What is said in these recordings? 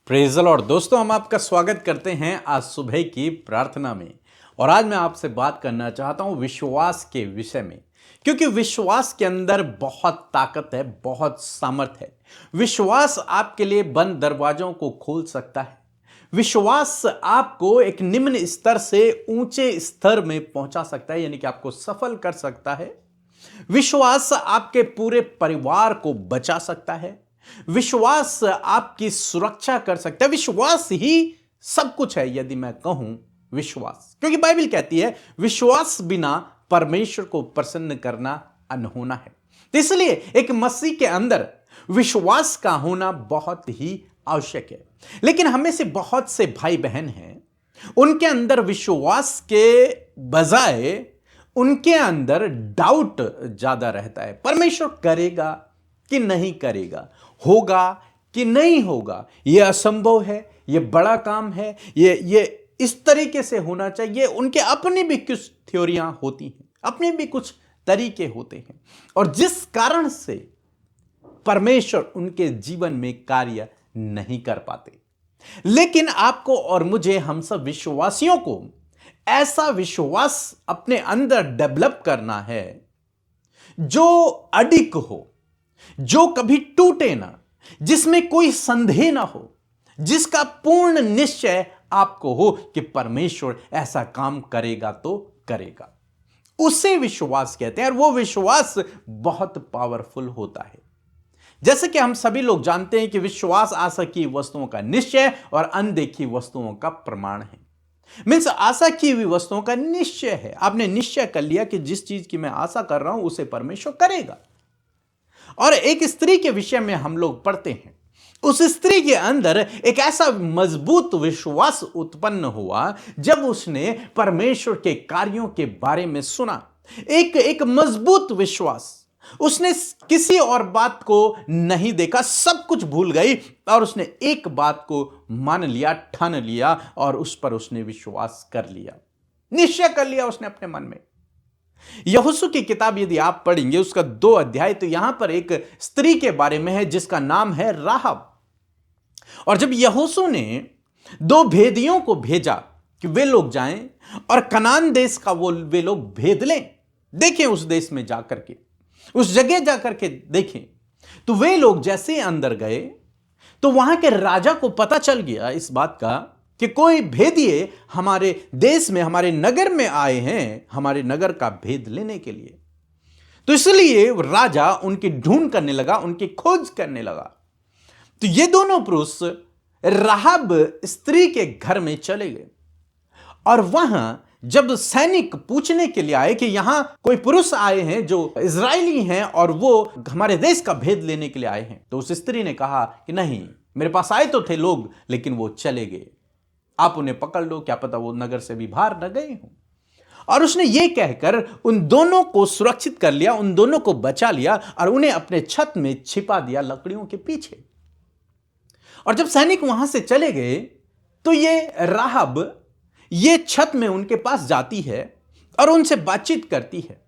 Praise the Lord. दोस्तों, हम आपका स्वागत करते हैं आज सुबह की प्रार्थना में। और आज मैं आपसे बात करना चाहता हूं विश्वास के विषय में, क्योंकि विश्वास के अंदर बहुत ताकत है, बहुत सामर्थ है। विश्वास आपके लिए बंद दरवाजों को खोल सकता है। विश्वास आपको एक निम्न स्तर से ऊंचे स्तर में पहुंचा सकता है, यानी कि आपको सफल कर सकता है। विश्वास आपके पूरे परिवार को बचा सकता है। विश्वास आपकी सुरक्षा कर सकता है। विश्वास ही सब कुछ है, यदि मैं कहूं विश्वास, क्योंकि बाइबल कहती है विश्वास बिना परमेश्वर को प्रसन्न करना अनहोना है। तो इसलिए एक मसीह के अंदर विश्वास का होना बहुत ही आवश्यक है। लेकिन हमें से बहुत से भाई बहन हैं, उनके अंदर विश्वास के बजाय उनके अंदर डाउट ज्यादा रहता है। परमेश्वर करेगा कि नहीं करेगा, होगा कि नहीं होगा, यह असंभव है, यह बड़ा काम है, ये इस तरीके से होना चाहिए। उनके अपनी भी कुछ थ्योरियां होती हैं, अपने भी कुछ तरीके होते हैं, और जिस कारण से परमेश्वर उनके जीवन में कार्य नहीं कर पाते। लेकिन आपको और मुझे, हम सब विश्वासियों को ऐसा विश्वास अपने अंदर डेवलप करना है जो अडिग हो, जो कभी टूटे ना, जिसमें कोई संदेह ना हो, जिसका पूर्ण निश्चय आपको हो कि परमेश्वर ऐसा काम करेगा तो करेगा। उसे विश्वास कहते हैं, और वो विश्वास बहुत पावरफुल होता है। जैसे कि हम सभी लोग जानते हैं कि विश्वास आशा की वस्तुओं का निश्चय और अनदेखी वस्तुओं का प्रमाण है। मीन्स आशा की हुई वस्तुओं का निश्चय है। आपने निश्चय कर लिया कि जिस चीज की मैं आशा कर रहा हूं उसे परमेश्वर करेगा। और एक स्त्री के विषय में हम लोग पढ़ते हैं, उस स्त्री के अंदर एक ऐसा मजबूत विश्वास उत्पन्न हुआ जब उसने परमेश्वर के कार्यों के बारे में सुना। एक मजबूत विश्वास। उसने किसी और बात को नहीं देखा, सब कुछ भूल गई, और उसने एक बात को मान लिया, ठान लिया, और उस पर उसने विश्वास कर लिया, निश्चय कर लिया उसने अपने मन में। यहोशू की किताब यदि आप पढ़ेंगे, उसका 2 अध्याय, तो यहां पर एक स्त्री के बारे में है जिसका नाम है राहब। और जब यहोशू ने 2 भेदियों को भेजा कि वे लोग जाएं और कनान देश का वे लोग भेद लें, देखें उस देश में जाकर के, उस जगह जाकर के देखें, तो वे लोग जैसे अंदर गए तो वहां के राजा को पता चल गया इस बात का कि कोई भेदिए हमारे देश में, हमारे नगर में आए हैं, हमारे नगर का भेद लेने के लिए। तो इसलिए राजा उनकी ढूंढ करने लगा, उनकी खोज करने लगा। तो ये दोनों पुरुष राहब स्त्री के घर में चले गए, और वहां जब सैनिक पूछने के लिए आए कि यहां कोई पुरुष आए हैं जो इजरायली हैं और वो हमारे देश का भेद लेने के लिए आए हैं, तो उस स्त्री ने कहा कि नहीं, मेरे पास आए तो थे लोग, लेकिन वो चले गए, आप उन्हें पकड़ लो, क्या पता वो नगर से भी बाहर न गए हों। और उसने ये कहकर उन दोनों को सुरक्षित कर लिया, उन दोनों को बचा लिया, और उन्हें अपने छत में छिपा दिया लकड़ियों के पीछे। और जब सैनिक वहां से चले गए तो ये राहब ये छत में उनके पास जाती है और उनसे बातचीत करती है।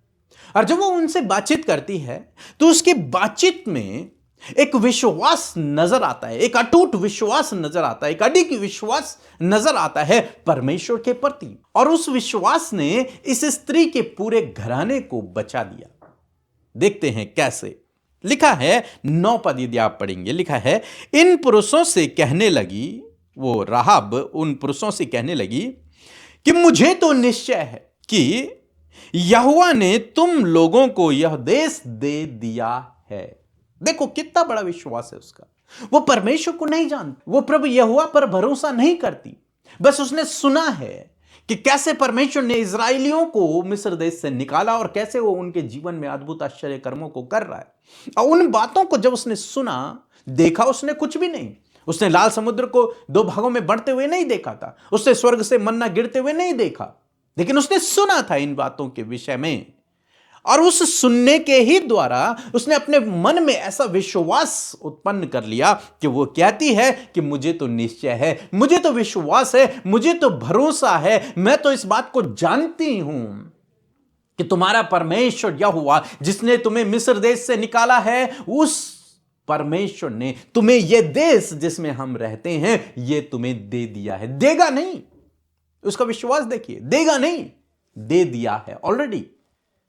और जब वो उनसे बातचीत करती है तो उसकी बातचीत में एक विश्वास नजर आता है, एक अटूट विश्वास नजर आता है, एक अडिग विश्वास नजर आता है परमेश्वर के प्रति। और उस विश्वास ने इस स्त्री के पूरे घराने को बचा दिया। देखते हैं कैसे। लिखा है 9 पद यदि आप पढ़ेंगे, लिखा है, इन पुरुषों से कहने लगी, वो राहब उन पुरुषों से कहने लगी कि मुझे तो निश्चय है कि यहोवा ने तुम लोगों को यह देश दे दिया है। देखो कितना बड़ा विश्वास है उसका। वो परमेश्वर को नहीं जानती, वो प्रभु यहोवा पर भरोसा नहीं करती, बस उसने सुना है कि कैसे परमेश्वर ने इजराइलियों को मिस्र देश से निकाला और कैसे वो उनके जीवन में अद्भुत आश्चर्य कर्मों को कर रहा है। और उन बातों को जब उसने सुना, देखा उसने कुछ भी नहीं। उसने लाल समुद्र को 2 भागों में बढ़ते हुए नहीं देखा था, उसने स्वर्ग से मन्ना गिरते हुए नहीं देखा, लेकिन उसने सुना था इन बातों के विषय में। और उस सुनने के ही द्वारा उसने अपने मन में ऐसा विश्वास उत्पन्न कर लिया कि वो कहती है कि मुझे तो निश्चय है, मुझे तो विश्वास है, मुझे तो भरोसा है, मैं तो इस बात को जानती हूं कि तुम्हारा परमेश्वर यहोवा जिसने तुम्हें मिस्र देश से निकाला है, उस परमेश्वर ने तुम्हें यह देश जिसमें हम रहते हैं यह तुम्हें दे दिया है। देगा नहीं, उसका विश्वास देखिए, देगा नहीं, दे दिया है, ऑलरेडी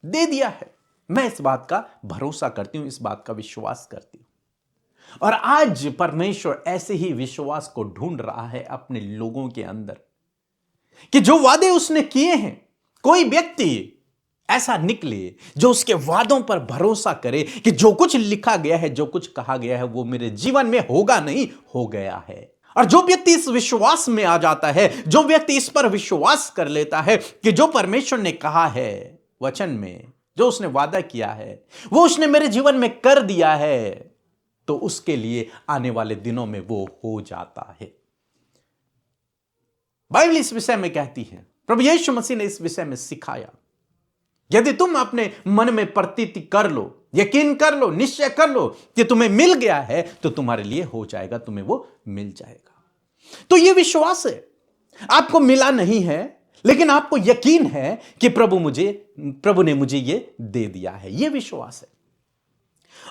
दे दिया है। मैं इस बात का भरोसा करती हूं, इस बात का विश्वास करती हूं। और आज परमेश्वर ऐसे ही विश्वास को ढूंढ रहा है अपने लोगों के अंदर कि जो वादे उसने किए हैं, कोई व्यक्ति ऐसा निकले जो उसके वादों पर भरोसा करे कि जो कुछ लिखा गया है, जो कुछ कहा गया है, वो मेरे जीवन में होगा नहीं, हो गया है। और जो व्यक्ति इस विश्वास में आ जाता है, जो व्यक्ति इस पर विश्वास कर लेता है कि जो परमेश्वर ने कहा है वचन में, जो उसने वादा किया है, वो उसने मेरे जीवन में कर दिया है, तो उसके लिए आने वाले दिनों में वो हो जाता है। बाइबल इस विषय में कहती है, प्रभु यीशु मसीह ने इस विषय में सिखाया, यदि तुम अपने मन में प्रतीति कर लो, यकीन कर लो, निश्चय कर लो कि तुम्हें मिल गया है, तो तुम्हारे लिए हो जाएगा, तुम्हें वो मिल जाएगा। तो ये विश्वास है, आपको मिला नहीं है लेकिन आपको यकीन है कि प्रभु ने मुझे ये दे दिया है, ये विश्वास है।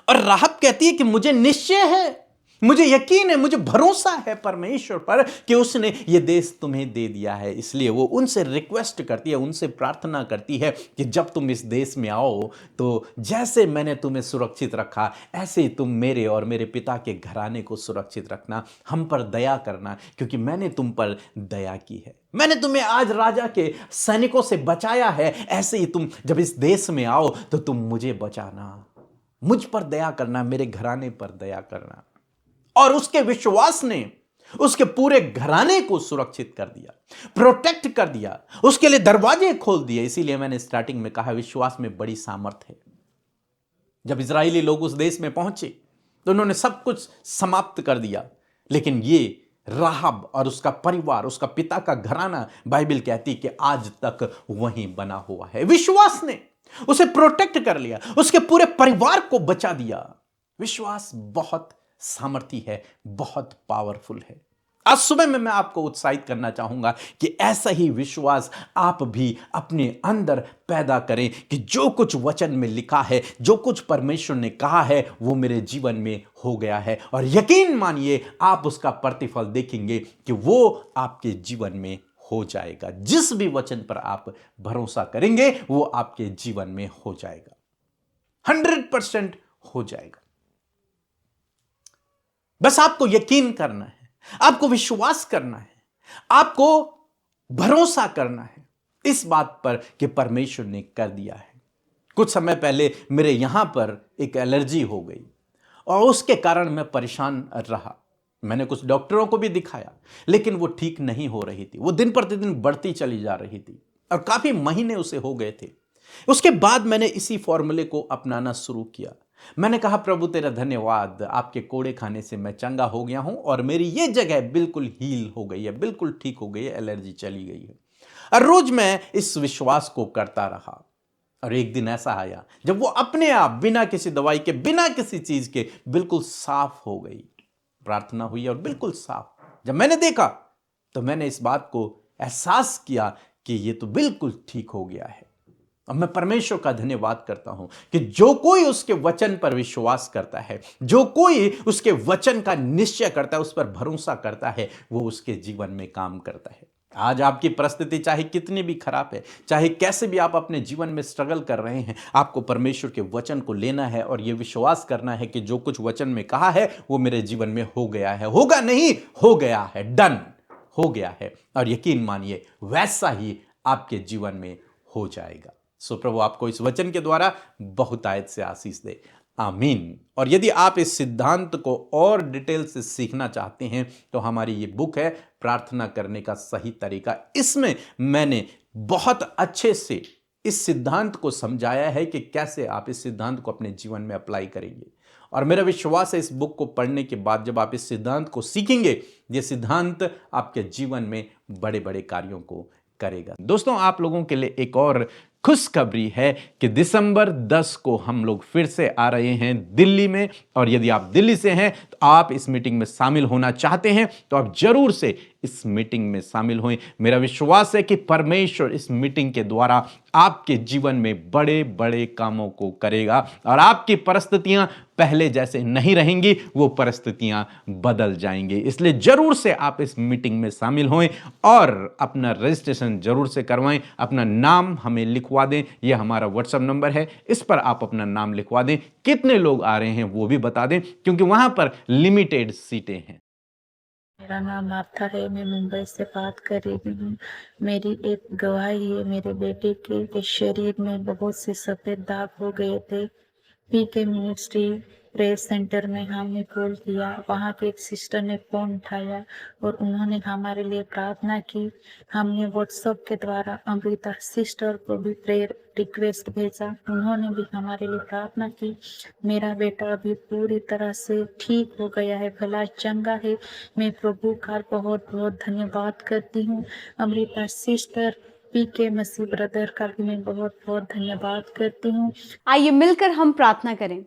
और राहब कहती है कि मुझे निश्चय है, मुझे यकीन है, मुझे भरोसा है परमेश्वर पर कि उसने ये देश तुम्हें दे दिया है। इसलिए वो उनसे रिक्वेस्ट करती है, उनसे प्रार्थना करती है कि जब तुम इस देश में आओ तो जैसे मैंने तुम्हें सुरक्षित रखा, ऐसे ही तुम मेरे और मेरे पिता के घराने को सुरक्षित रखना, हम पर दया करना, क्योंकि मैंने तुम पर दया की है। मैंने तुम्हें आज राजा के सैनिकों से बचाया है, ऐसे ही तुम जब इस देश में आओ तो तुम मुझे बचाना, मुझ पर दया करना, मेरे घराने पर दया करना। और उसके विश्वास ने उसके पूरे घराने को सुरक्षित कर दिया, प्रोटेक्ट कर दिया, उसके लिए दरवाजे खोल दिए। इसीलिए मैंने स्टार्टिंग में कहा, विश्वास में बड़ी सामर्थ है। जब इजरायली लोग उस देश में पहुंचे तो उन्होंने सब कुछ समाप्त कर दिया, लेकिन ये राहब और उसका परिवार, उसका पिता का घराना, बाइबल कहती कि आज तक वहीं बना हुआ है। विश्वास ने उसे प्रोटेक्ट कर लिया, उसके पूरे परिवार को बचा दिया। विश्वास बहुत सामर्थी है, बहुत पावरफुल है। आज सुबह में मैं आपको उत्साहित करना चाहूंगा कि ऐसा ही विश्वास आप भी अपने अंदर पैदा करें कि जो कुछ वचन में लिखा है, जो कुछ परमेश्वर ने कहा है, वो मेरे जीवन में हो गया है। और यकीन मानिए, आप उसका प्रतिफल देखेंगे कि वो आपके जीवन में हो जाएगा। जिस भी वचन पर आप भरोसा करेंगे वो आपके जीवन में हो जाएगा, 100% हो जाएगा। बस आपको यकीन करना है, आपको विश्वास करना है, आपको भरोसा करना है इस बात पर कि परमेश्वर ने कर दिया है। कुछ समय पहले मेरे यहां पर एक एलर्जी हो गई और उसके कारण मैं परेशान रहा। मैंने कुछ डॉक्टरों को भी दिखाया, लेकिन वो ठीक नहीं हो रही थी। वो दिन प्रतिदिन बढ़ती चली जा रही थी और काफी महीने उसे हो गए थे। उसके बाद मैंने इसी फॉर्मूले को अपनाना शुरू किया। मैंने कहा, प्रभु तेरा धन्यवाद, आपके कोड़े खाने से मैं चंगा हो गया हूं और मेरी ये जगह बिल्कुल हील हो गई है, बिल्कुल ठीक हो गई है, एलर्जी चली गई है। और रोज मैं इस विश्वास को करता रहा। और एक दिन ऐसा आया जब वो अपने आप बिना किसी दवाई के, बिना किसी चीज के बिल्कुल साफ हो गई। प्रार्थना हुई और बिल्कुल साफ। जब मैंने देखा तो मैंने इस बात को एहसास किया कि ये तो बिल्कुल ठीक हो गया है। अब मैं परमेश्वर का धन्यवाद करता हूं कि जो कोई उसके वचन पर विश्वास करता है, जो कोई उसके वचन का निश्चय करता है, उस पर भरोसा करता है, वो उसके जीवन में काम करता है। आज आपकी परिस्थिति चाहे कितनी भी खराब है, चाहे कैसे भी आप अपने जीवन में स्ट्रगल कर रहे हैं, आपको परमेश्वर के वचन को लेना है और यह विश्वास करना है कि जो कुछ वचन में कहा है वो मेरे जीवन में हो गया है। होगा नहीं, हो गया है, डन हो गया है। और यकीन मानिए वैसा ही आपके जीवन में हो जाएगा। सो प्रभु आपको इस वचन के द्वारा बहुतायत से आशीष दे, आमीन। और यदि आप इस सिद्धांत को और डिटेल से सीखना चाहते हैं तो हमारी ये बुक है, प्रार्थना करने का सही तरीका। इसमें मैंने बहुत अच्छे से इस सिद्धांत को समझाया है कि कैसे आप इस सिद्धांत को अपने जीवन में अप्लाई करेंगे। और मेरा विश्वास है इस बुक को पढ़ने के बाद जब आप इस सिद्धांत को सीखेंगे, ये सिद्धांत आपके जीवन में बड़े बड़े कार्यों को करेगा। दोस्तों, आप लोगों के लिए एक और खुशखबरी है कि दिसंबर 10 को हम लोग फिर से आ रहे हैं दिल्ली में। और यदि आप दिल्ली से हैं तो आप इस मीटिंग में शामिल होना चाहते हैं तो आप जरूर से इस मीटिंग में शामिल हों। मेरा विश्वास है कि परमेश्वर इस मीटिंग के द्वारा आपके जीवन में बड़े बड़े कामों को करेगा और आपकी परिस्थितियां पहले जैसे नहीं रहेंगी, वो परिस्थितियां बदल जाएंगी। इसलिए जरूर से आप इस मीटिंग में शामिल हों और अपना रजिस्ट्रेशन जरूर से करवाएं, अपना नाम हमें लिखवा दें। यह हमारा व्हाट्सएप नंबर है, इस पर आप अपना नाम लिखवा दें। कितने लोग आ रहे हैं वो भी बता दें, क्योंकि वहां पर लिमिटेड सीटें हैं। मेरा नाम मार्था है। मैं मुंबई से बात कर रही हूँ। मेरी एक गवाही है। मेरे बेटे के शरीर में बहुत से सफेद दाग हो गए थे। पीके मिनिस्ट्री प्रेयर सेंटर में हमने कॉल किया। वहाँ के एक सिस्टर ने फोन उठाया और उन्होंने हमारे लिए प्रार्थना की। हमने व्हाट्सएप के द्वारा अमृता सिस्टर को भी प्रेयर रिक्वेस्ट भेजा। उन्होंने भी हमारे लिए प्रार्थना की। मेरा बेटा अभी पूरी तरह से ठीक हो गया है, भला चंगा है। मैं प्रभु का बहुत बहुत धन्यवाद करती हूँ। अमृता सिस्टर पीके मसीह ब्रदर का भी मैं बहुत बहुत धन्यवाद करती हूँ। आइए मिलकर हम प्रार्थना करें।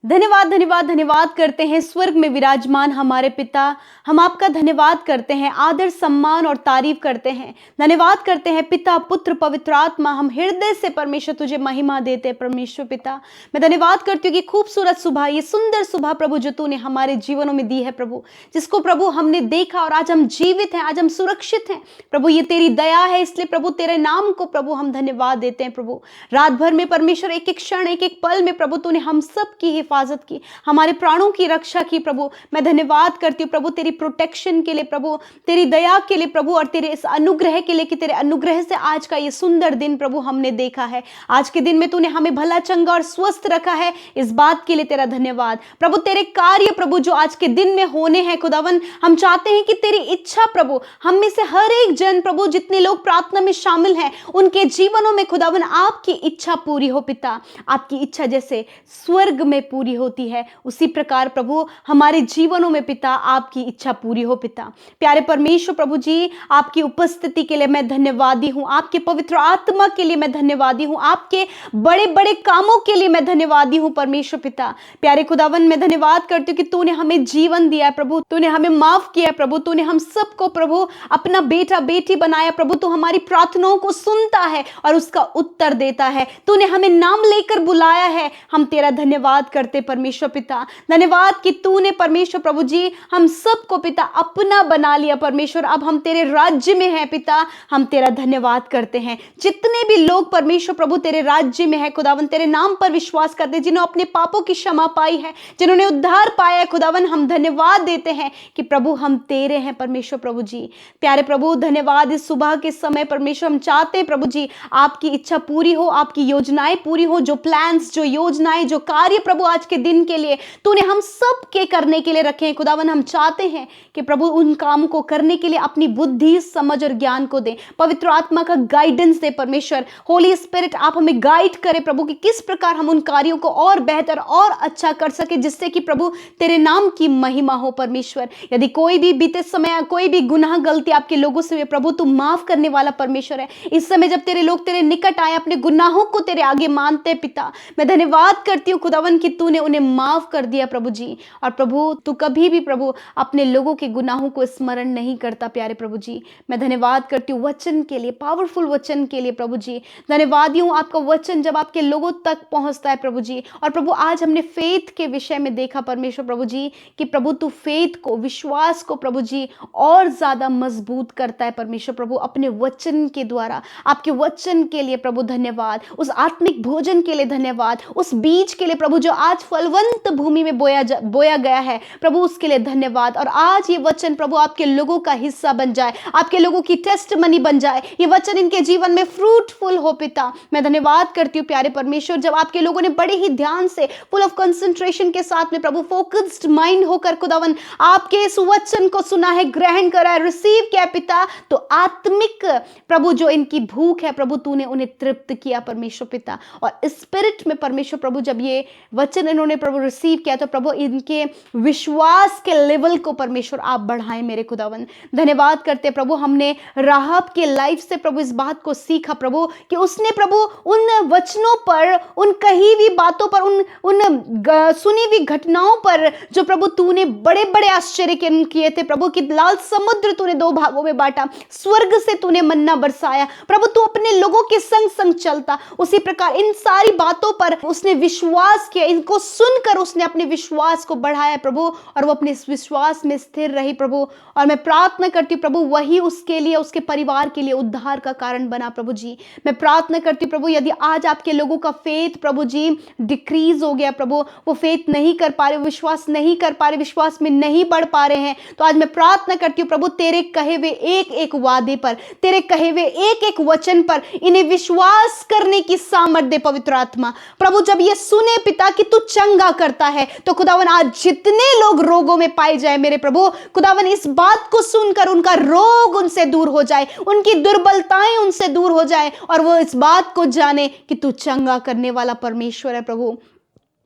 धन्यवाद धन्यवाद धन्यवाद करते हैं स्वर्ग में विराजमान हमारे पिता। हम आपका धन्यवाद करते हैं, आदर सम्मान और तारीफ करते हैं। धन्यवाद करते हैं पिता, पुत्र, पवित्र आत्मा। हम हृदय से परमेश्वर तुझे महिमा देते हैं परमेश्वर पिता। मैं धन्यवाद करती हूँ कि खूबसूरत सुबह, ये सुंदर सुबह प्रभु जो तूने हमारे जीवनों में दी है प्रभु, जिसको प्रभु हमने देखा और आज हम जीवित हैं, आज हम सुरक्षित हैं प्रभु। ये तेरी दया है, इसलिए प्रभु तेरे नाम को प्रभु हम धन्यवाद देते हैं प्रभु। रात भर में परमेश्वर एक एक क्षण, एक एक पल में प्रभु तूने हम सब की हिफाजत की, हमारे प्राणों की रक्षा की प्रभु। मैं धन्यवाद करती हूँ प्रभु तेरी प्रोटेक्शन के लिए प्रभु, तेरी दया के लिए प्रभु, और तेरे इस अनुग्रह के लिए कि तेरे अनुग्रह से आज का ये सुंदर दिन प्रभु हमने देखा है। आज के दिन में तूने हमें भला चंगा और स्वस्थ रखा है, इस बात के लिए तेरा धन्यवाद प्रभु। तेरे कार्य प्रभु जो आज के दिन में होने हैं खुदावन, हम चाहते हैं कि तेरी इच्छा प्रभु हम में से हर एक जन प्रभु, जितने लोग प्रार्थना में शामिल हैं, उनके जीवनों में खुदावन आपकी इच्छा पूरी हो पिता। आपकी इच्छा जैसे स्वर्ग में पूरी होती है, उसी प्रकार प्रभु हमारे जीवनों में पिता आपकी इच्छा पूरी हो पिता। प्यारे परमेश्वर प्रभु जी, आपकी उपस्थिति के लिए मैं धन्यवादी हूं, आपके पवित्र आत्मा के लिए मैं धन्यवादी हूं, आपके बड़े बड़े कामों के लिए मैं धन्यवादी हूं परमेश्वर पिता। प्यारे खुदावन, मैं धन्यवाद करती हूं कि तूने हमें जीवन दिया प्रभु, तूने हमें माफ किया प्रभु, तूने हम सबको प्रभु अपना बेटा बेटी बनाया प्रभु। तू हमारी प्रार्थनाओं को सुनता है और उसका उत्तर देता है। तूने हमें नाम लेकर बुलाया है, हम तेरा धन्यवाद करते परमेश्वर पिता। धन्यवाद कि तूने परमेश्वर प्रभु जी हम सबको पिता अपना बना लिया परमेश्वर। अब हम तेरे राज्य में हैं पिता, हम तेरा धन्यवाद करते हैं। जितने भी लोग परमेश्वर प्रभु तेरे राज्य में है खुदावन, तेरे नाम पर विश्वास करते, जिन्होंने अपने पापों की क्षमा पाई है, जिन्होंने उद्धार पाया है खुदावन, हम धन्यवाद देते हैं कि प्रभु हम तेरे हैं परमेश्वर प्रभु जी। प्यारे प्रभु धन्यवाद, इस सुबह के समय परमेश्वर हम चाहते हैं प्रभु जी आपकी इच्छा पूरी हो, आपकी योजनाएं पूरी हो, जो प्लान्स, जो योजनाएं, जो कार्य प्रभु आज के दिन के लिए तूने हम सब के करने के लिए रखे हैं खुदावन, हम चाहते हैं कि प्रभु उन कामों को करने के लिए अपनी बुद्धि, समझ और ज्ञान को दे। पवित्र आत्मा का गाइडेंस दे परमेश्वर। होली स्पिरिट आप हमें गाइड करें प्रभु कि किस प्रकार हम उन कार्यों को और बेहतर और अच्छा कर सके, जिससे कि प्रभु तेरे नाम की महिमा हो परमेश्वर। यदि कोई भी बीते समय कोई भी गुनाह गलती आपके लोगों से हुई प्रभु, तू माफ करने वाला परमेश्वर है। इस समय जब तेरे लोग तेरे निकट आए, अपने गुनाहों को तेरे आगे मानते पिता, मैं धन्यवाद करती हूँ खुदावन कि तूने उन्हें माफ कर दिया प्रभु जी। और प्रभु तू कभी भी प्रभु अपने लोगों के गुनाहों को स्मरण नहीं करता प्यारे प्रभु जी। मैं धन्यवाद करती हूँ वचन के लिए, पावरफुल वचन के लिए प्रभु जी। धन्यवादी हूँ आपका वचन जब आपके लोगों तक पहुंचता है प्रभु जी। और प्रभु आज हमने फेथ के विषय में देखा परमेश्वर प्रभु जी कि प्रभु तू फेथ को, विश्वास को प्रभु जी और ज्यादा मजबूत करता है परमेश्वर प्रभु अपने वचन के द्वारा। आपके वचन के लिए प्रभु धन्यवाद, उस आत्मिक भोजन के लिए धन्यवाद, उस बीज के लिए प्रभु जो आज फलवंत भूमि में बोया गया है प्रभु, उसके लिए धन्यवाद। और आज ये वचन प्रभु आपके लोगों का हिस्सा बन जाए, आपके लोगों की टेस्टमनी बन जाए, ये वचन इनके जीवन में फ्रूटफुल हो पिता। मैं धन्यवाद करती हूँ प्यारे परमेश्वर, जब आपके लोगों ने बड़े ही ध्यान से, फुल ऑफ कंसंट्रेशन के साथ में प्रभु, फोकस्ड माइंड होकर खुदावन आपके इस वचन को सुना है, ग्रहण करा है, रिसीव किया पिता, तो आत्मिक प्रभु जो इनकी भूख है प्रभु, तूने उन्हें तृप्त किया परमेश्वर पिता। और स्पिरिट में परमेश्वर प्रभु जब ये वचन इन्होंने प्रभु रिसीव किया, तो प्रभु इनके विश्वास के लेवल को परमेश्वर आप बढ़ाएं मेरे खुदावन। धन्यवाद करते प्रभु, हमने राहब के लाइफ से प्रभु इस बात को सीखा प्रभु कि उसने प्रभु उन वचनों पर, उन कही हुई बातों पर, उन सुनी हुई घटनाओं पर जो प्रभु तूने बड़े बड़े आश्चर्य किए थे प्रभु, कि लाल समुद्र तूने 2 भागों में बांटा, स्वर्ग से तूने मन्ना बरसाया प्रभु, तू अपने लोगों के संग संग चलता। उसी प्रकार इन सारी बातों पर उसने विश्वास किया, इनको को सुनकर उसने अपने विश्वास को बढ़ाया प्रभु, और वो अपने इस विश्वास में स्थिर रही प्रभु। और मैं प्रार्थना करती हूँ प्रभु, वही उसके लिए, उसके परिवार के लिए उद्धार का कारण बना प्रभु जी। मैं प्रार्थना करती हूँ प्रभु, यदि आज आपके लोगों का फेथ प्रभु जी डिक्रीज हो गया प्रभु, वो फेथ नहीं कर पा रहे, विश्वास नहीं कर पा रहे, विश्वास में नहीं बढ़ पा रहे हैं, तो आज मैं प्रार्थना करती हूँ प्रभु, तेरे कहे हुए एक एक वादे पर, तेरे कहे हुए एक एक वचन पर इन्हें विश्वास करने की सामर्थ्य दे पवित्र आत्मा। प्रभु जब ये सुने पिता कि तू चंगा करता है, तो खुदावन आज जितने लोग रोगों में पाए जाए मेरे प्रभु, खुदावन इस बात को सुनकर उनका रोग उनसे दूर हो जाए, उनकी दुर्बलताएं उनसे दूर हो जाए, और वो इस बात को जाने कि तू चंगा करने वाला परमेश्वर है प्रभु।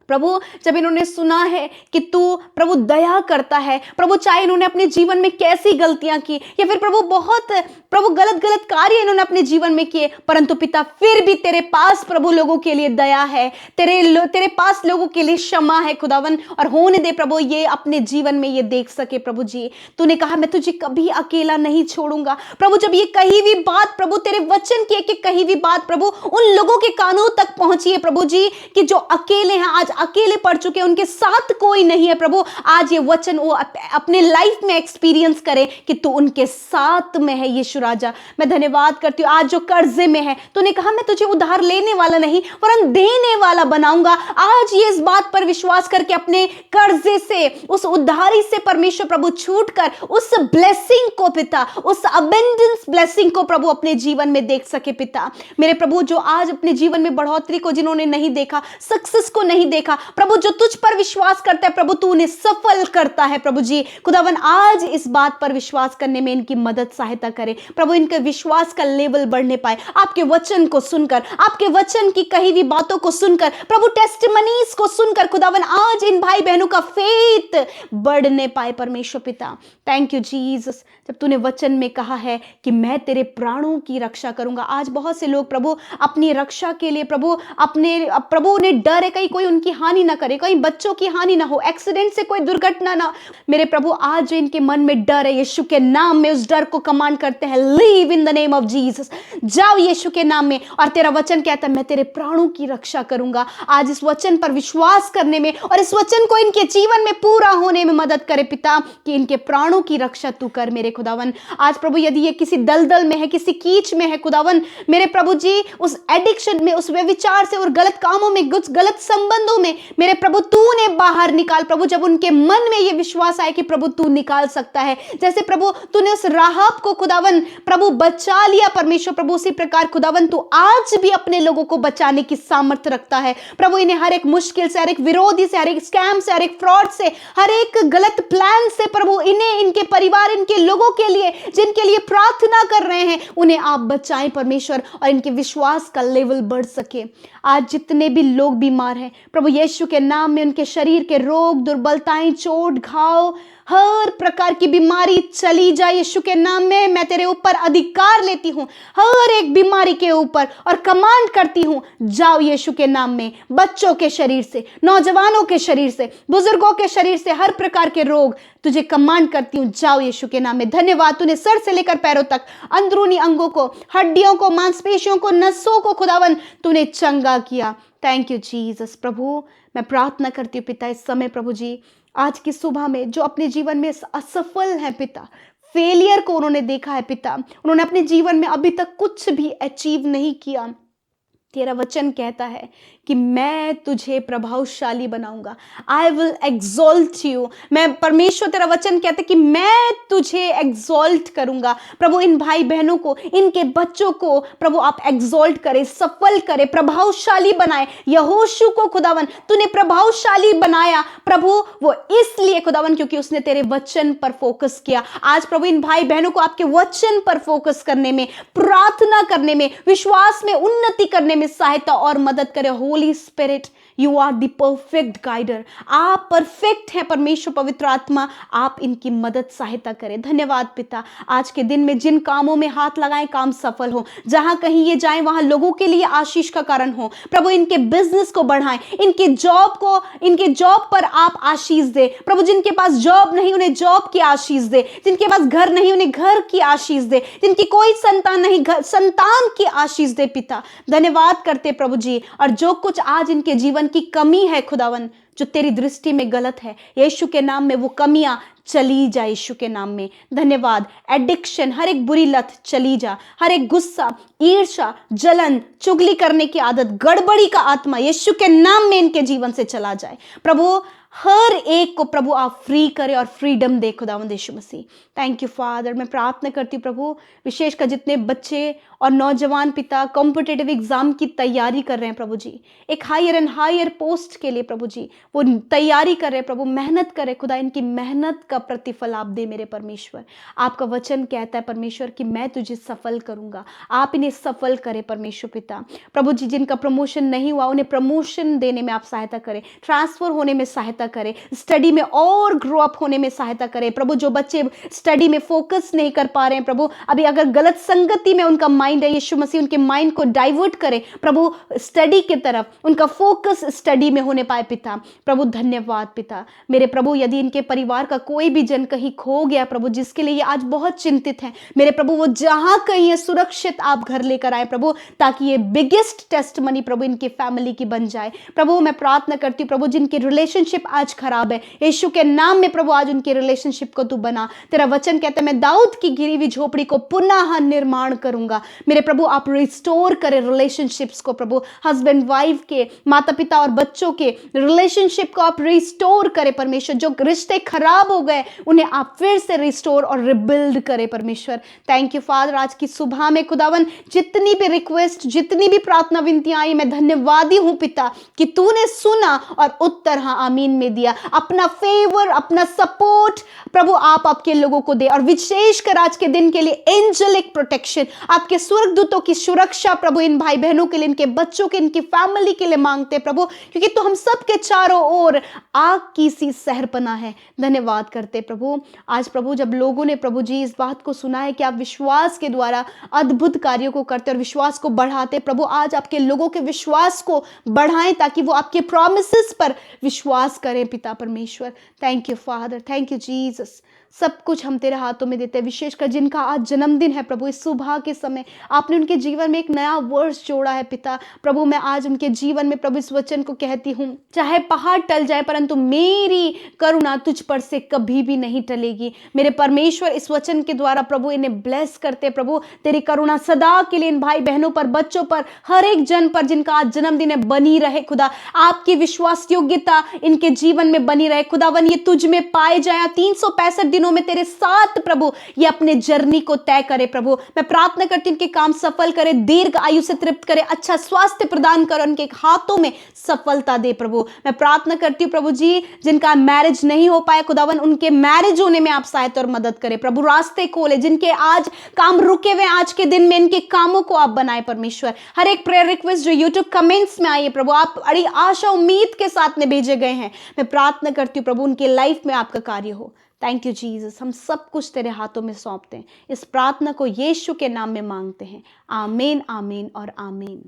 प्रभु जब इन्होंने सुना है कि तू प्रभु दया करता है प्रभु, चाहे इन्होंने अपने जीवन में कैसी गलतियां की, या फिर प्रभु बहुत प्रभु गलत कार्य इन्होंने अपने जीवन में किए, परंतु पिता फिर भी तेरे पास प्रभु लोगों के लिए दया है, तेरे पास लोगों के लिए क्षमा है खुदावन। और होने दे प्रभु ये अपने जीवन में ये देख सके प्रभु जी, तूने कहा मैं तुझे कभी अकेला नहीं छोड़ूंगा प्रभु। जब ये कही हुई बात प्रभु, तेरे वचन की एक कही हुई बात प्रभु उन लोगों के कानों तक पहुंची है प्रभु जी, कि जो अकेले हैं, आज अकेले पड़ चुके हैं, उनके साथ कोई नहीं है प्रभु। आज ये वचन वो अपने लाइफ में एक्सपीरियंस करे कि तू उनके साथ में है यीशु राजा। मैं धन्यवाद करती हूँ, आज जो कर्जे में है, तूने कहा मैं तुझे उधार लेने वाला नहीं वरन देने वाला बनाऊंगा। आज ये इस बात पर विश्वास करके अपने कर्जे से, उस उधारी से परमेश्वर प्रभु छूट कर उस ब्लेसिंग को पिता, उस अबेंडेंस ब्लेसिंग को प्रभु अपने जीवन में देख सके पिता। मेरे प्रभु जो आज अपने जीवन में बढ़ोतरी को जिन्होंने नहीं देखा, सक्सेस को नहीं देखा प्रभु, जो तुझ पर विश्वास करता है प्रभु, तू उन्हें सफल करता है प्रभु जी। खुदावन आज इस बात पर विश्वास करने में इनकी मदद सहायता करे प्रभु, इनके विश्वास का लेवल बढ़ने पाए, आपके वचन को सुनकर, आपके वचन की कही हुई बातों को सुनकर प्रभु, टेस्टिमनीज को सुनकर खुदावन आज इन भाई बहनों का फेथ बढ़ने पाए परमेश्वर पिता। थैंक यू जीसस, जब तूने वचन में कहा है कि मैं तेरे प्राणों की रक्षा करूंगा। आज बहुत से लोग प्रभु अपनी रक्षा के लिए प्रभु उन्हें डर है, कहीं कोई उनकी हानि ना करे, कहीं बच्चों की हानि ना हो, एक्सीडेंट से कोई दुर्घटना ना। मेरे प्रभु आज जो इनके मन में डर है, यीशु के नाम में उस डर को कमांड करते हैं, leave in the name of Jesus, जाओ यीशु के नाम में। और तेरा वचन कहता है मैं तेरे प्राणों की रक्षा करूंगा। आज इस वचन पर विश्वास करने में और इस वचन को इनके जीवन में पूरा होने में मदद करे पिता, कि इनके प्राणों की रक्षा तू कर मेरे खुदावन। आज प्रभु यदि ये किसी दलदल में है, किसी कीच में है खुदावन, मेरे प्रभु जी उस एडिक्शन में, उस व्यभिचार से और गलत कामों में, कुछ गलत संबंधों में, मेरे प्रभु तूने बाहर निकाल प्रभु। जब उनके मन में ये विश्वास आए कि प्रभु तू निकाल सकता है, जैसे प्रभु तूने उस राहाब को खुदावन प्रभु बचा लिया परमेश्वर प्रभु, उसी प्रकार खुदावन तू आज भी अपने लोगों को बचाने की सामर्थ्य रखता है प्रभु। इन्हें हर एक मुश्किल से, हर एक विरोधी से, हर एक स्कैम से, हर एक फ्रॉड से, हर एक गलत प्लान से प्रभु इन्हें, इनके परिवार, इनके लोगों के लिए जिनके लिए प्रार्थना कर रहे हैं, उन्हें आप बचाएं परमेश्वर, और इनके विश्वास का लेवल बढ़ सके। आज जितने भी लोग बीमार हैं प्रभु यीशु के नाम में, उनके शरीर के रोग, दुर्बलताएं, चोट, घाव, हर प्रकार की बीमारी चली जाए यीशु के नाम में। मैं तेरे ऊपर अधिकार लेती हूं हर एक बीमारी के ऊपर, और कमांड करती हूं जाओ यीशु के नाम में। बच्चों के शरीर से, नौजवानों के शरीर से, बुजुर्गों के शरीर से, हर प्रकार के रोग तुझे कमांड करती हूं जाओ यीशु के नाम में। धन्यवाद, तूने सर से लेकर पैरों तक, अंदरूनी अंगों को, हड्डियों को, मांसपेशियों को, नसों को खुदावन तूने चंगा किया। Thank you Jesus. प्रभु मैं प्रार्थना करती हूँ पिता, इस समय प्रभु जी आज की सुबह में जो अपने जीवन में असफल है पिता, फेलियर को उन्होंने देखा है पिता, उन्होंने अपने जीवन में अभी तक कुछ भी अचीव नहीं किया, तेरा वचन कहता है कि मैं तुझे प्रभावशाली बनाऊंगा, आई विल एक्सॉल्ट यू। मैं परमेश्वर, तेरा वचन कहता है कि मैं तुझे एक्सॉल्ट करूंगा प्रभु। इन भाई बहनों को, इनके बच्चों को प्रभु आप एक्सॉल्ट करे, सफल करे, प्रभावशाली बनाए। यहोशू को खुदावन तूने प्रभावशाली बनाया प्रभु, वो इसलिए खुदावन क्योंकि उसने तेरे वचन पर फोकस किया। आज प्रभु इन भाई बहनों को आपके वचन पर फोकस करने में, प्रार्थना करने में, विश्वास में उन्नति करने में सहायता और मदद करे। Holy spirit, you are the perfect guider, आप परफेक्ट हैं परमेश्वर पवित्र आत्मा, आप इनकी मदद सहायता करें। धन्यवाद पिता, आज के दिन में जिन कामों में हाथ लगाएं काम सफल हो, जहां कहीं ये जाएं वहां लोगों के लिए आशीष का कारण हो प्रभु। इनके बिजनेस को बढ़ाएं, इनके जॉब पर आप आशीष दे प्रभु। जिनके पास जॉब नहीं उन्हें जॉब की आशीष दे, जिनके पास घर नहीं उन्हें घर की आशीष दे, जिनकी कोई संतान नहीं संतान की आशीष दे पिता। धन्यवाद करते प्रभु जी, और जो कुछ आज इनके जीवन की कमी है खुदावन जो तेरी दृष्टि में गलत है, यीशु के नाम में वो कमियां चली जा, यीशु के नाम में धन्यवाद। एडिक्शन, हर एक बुरी लत चली जा, हर एक गुस्सा, ईर्ष्या, जलन, चुगली करने की आदत, गड़बड़ी का आत्मा यीशु के नाम में इनके जीवन से चला जाए। प्रभु हर एक को प्रभु आप फ्री करे और फ्रीडम दे खुदावंद Yeshu Masih. Thank you father. मैं प्रार्थना करती हूँ प्रभु, विशेषकर जितने बच्चे और नौजवान पिता कॉम्पिटिटिव एग्जाम की तैयारी कर रहे हैं प्रभु जी, एक हायर एंड हायर पोस्ट के लिए प्रभु जी वो तैयारी कर रहे हैं प्रभु, मेहनत करे खुदा, इनकी मेहनत का प्रतिफल आप दे मेरे परमेश्वर। आपका वचन कहता है परमेश्वर कि मैं तुझे सफल करूंगा, आप इन्हें सफल करे परमेश्वर पिता। प्रभु जी जिनका प्रमोशन नहीं हुआ उन्हें प्रमोशन देने में आप सहायता करें, ट्रांसफर होने में सहायता करें, स्टडी में और ग्रो अप होने में सहायता करें प्रभु। जो बच्चे स्टडी में फोकस नहीं कर पा रहे हैं प्रभु, अभी अगर गलत संगति में उनका माइंड है, यीशु मसीह उनके माइंड को डाइवर्ट करे प्रभु स्टडी के तरफ, उनका फोकस स्टडी में होने पाए पिता। प्रभु धन्यवाद पिता मेरे प्रभु। यदि इनके परिवार का कोई भी जन कहीं खो गया प्रभु, जिसके लिए ये आज बहुत चिंतित है मेरे प्रभु, वो जहां कहीं है सुरक्षित आप घर लेकर आए प्रभु, ताकि ये बिगेस्ट टेस्टमनी प्रभु इनकी फैमिली की बन जाए। प्रभु मैं प्रार्थना करती हूँ प्रभु, जिनकी रिलेशनशिप आज खराब है, यीशु के नाम में प्रभु आज उनकी रिलेशनशिप को तू बना। तेरा वचन कहता है मैं दाऊद की गिरी हुई झोपड़ी को पुनः निर्माण करूंगा। मेरे प्रभु आप रिस्टोर करें रिलेशनशिप्स को प्रभु, हस्बैंड वाइफ के, माता पिता और बच्चों के रिलेशनशिप को आप रिस्टोर करें परमेश्वर। जो रिश्ते खराब हो गए उन्हें आप फिर से रिस्टोर और रिबिल्ड करें परमेश्वर। Thank you father. आज की सुबह में खुदावन जितनी भी रिक्वेस्ट, जितनी भी प्रार्थना विनतियां आई, मैं धन्यवादी हूं पिता कि तूने सुना और उत्तर हाँ आमीन में दिया। अपना फेवर, अपना सपोर्ट प्रभु आप आपके लोगों को दे, और विशेषकर आज के दिन के लिए एंजेलिक प्रोटेक्शन, आपके स्वर्गदूतों की सुरक्षा प्रभु इन भाई बहनों के लिए, इनके बच्चों के, इनकी फैमिली के लिए मांगते प्रभु, क्योंकि तो हम सबके चारों ओर आग की सी सहरपना है। धन्यवाद करते प्रभु। आज प्रभु जब लोगों ने प्रभु जी इस बात को सुना है कि आप विश्वास के द्वारा अद्भुत कार्यों को करते और विश्वास को बढ़ाते प्रभु, आज आपके लोगों के विश्वास को बढ़ाएं ताकि वो आपके प्रॉमिसेस पर विश्वास करें पिता परमेश्वर। Thank you father, thank you Jesus. सब कुछ हम तेरे हाथों में देते हैं। विशेषकर जिनका आज जन्मदिन है प्रभु, इस सुबह के समय आपने उनके जीवन में एक नया वर्ष जोड़ा है पिता प्रभु। मैं आज उनके जीवन में प्रभु इस वचन को कहती हूँ, चाहे पहाड़ टल जाए परंतु मेरी करुणा तुझ पर से कभी भी नहीं टलेगी। मेरे परमेश्वर इस वचन के द्वारा प्रभु इन्हें ब्लेस करते प्रभु, तेरी करुणा सदा के लिए इन भाई बहनों पर, बच्चों पर, हर एक जन पर जिनका आज जन्मदिन है बनी रहे खुदा। आपकी विश्वास योग्यता इनके जीवन में बनी रहे खुदावन, ये तुझ में पाए जाए। 365 दिनों में तेरे साथ प्रभु ये अपने जर्नी को तय करे प्रभु। मैं प्रार्थना करती हूं इनके काम सफल करे, दीर्घ आयु से तृप्त करे, अच्छा स्वास्थ्य प्रदान कर, उनके हाथों में सफलता दे प्रभु। मैं प्रार्थना करती हूं प्रभु जी जिनका मैरिज नहीं हो पाया खुदावन, उनके मैरिज होने में आप सहायता और मदद करें प्रभु। रास्ते खोले, जिनके आज काम रुके हुए आज के दिन में इनके कामों को आप बनाए परमेश्वर। हर एक प्रेयर रिक्वेस्ट जो यूट्यूब कमेंट्स में आई है प्रभु, आप बड़ी आशा उम्मीद के साथ में भेजे गए हैं, मैं प्रार्थना करती हूं प्रभु उनकी लाइफ में आपका कार्य हो। Thank you Jesus. हम सब कुछ तेरे हाथों में सौंपते हैं। इस प्रार्थना को यीशु के नाम में मांगते हैं। आमीन, आमीन और आमीन।